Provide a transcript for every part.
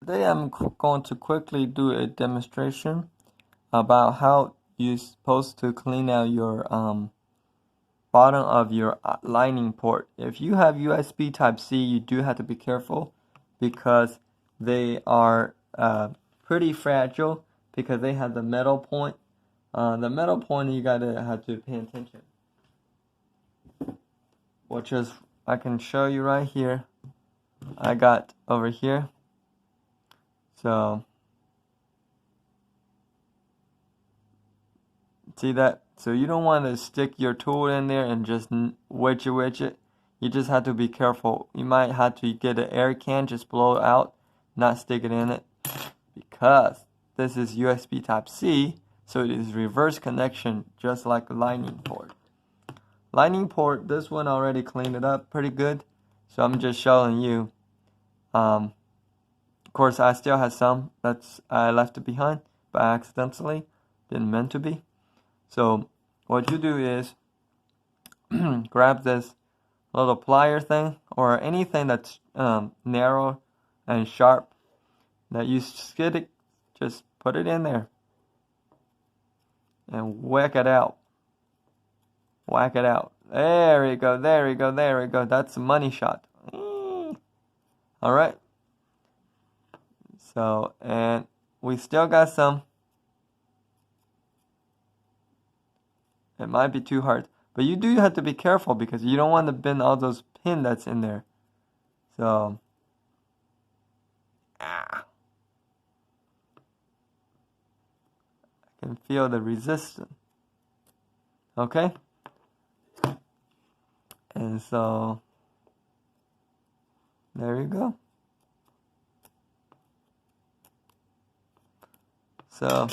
Today I'm going to quickly do a demonstration about how you're supposed to clean out your bottom of your lightning port. If you have USB Type-C, you do have to be careful because they are pretty fragile because they have the metal point. The metal point you gotta have to pay attention. Which is, I can show you right here. I got over here. So, see that? So you don't want to stick your tool in there and just wedge it. You just have to be careful. You might have to get an air can, just blow it out, not stick it in it. Because this is USB Type-C, so it is reverse connection, just like a lightning port. Lightning port, this one already cleaned it up pretty good. So I'm just showing you. Of course, I still have some that's I left it behind by accidentally. Didn't meant to be. So what you do is grab this little plier thing or anything that's narrow and sharp that you skid it, just put it in there and whack it out. Whack it out. There we go, there we go, there we go. That's a money shot. Alright. So, and we still got some. It might be too hard. But you do have to be careful because you don't want to bend all those pins that's in there. So, I can feel the resistance. Okay? And so, there you go. So,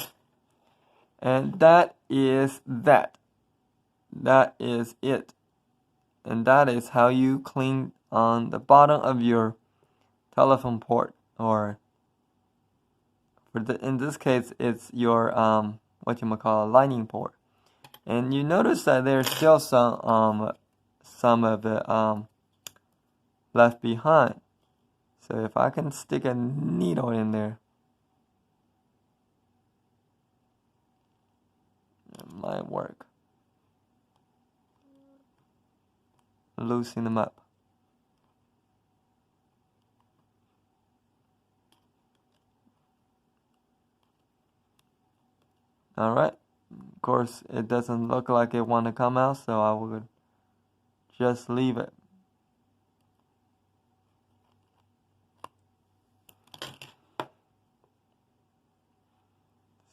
and that is that. That is it. And that is how you clean on the bottom of your telephone port, or in this case it's your lightning port. And you notice that there's still some of it left behind. So if I can stick a needle in there, it might work. Loosen them up. Alright. Of course, it doesn't look like it want to come out, so I would just leave it.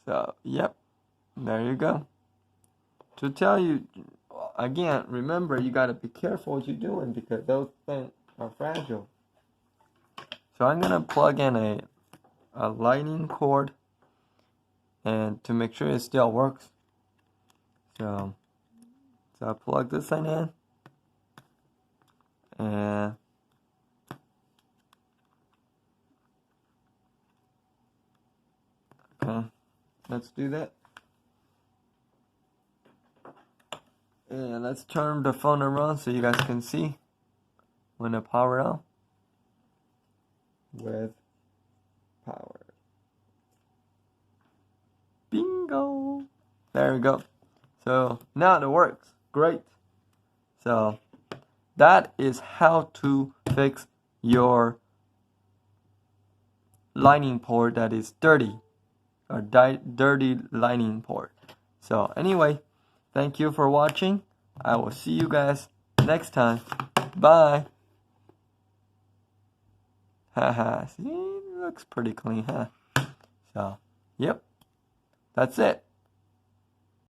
So, yep. There you go. To tell you, again, remember, you got to be careful what you're doing because those things are fragile. So I'm going to plug in a lightning cord and to make sure it still works. So I plug this thing in. And okay, let's do that. And let's turn the phone around so you guys can see when the power out. With power. Bingo! There we go. So now it works. Great. So that is how to fix your lightning port that is dirty, or dirty lightning port. So anyway, thank you for watching. I will see you guys next time. Bye. Haha, see, it looks pretty clean, huh? So, yep, that's it.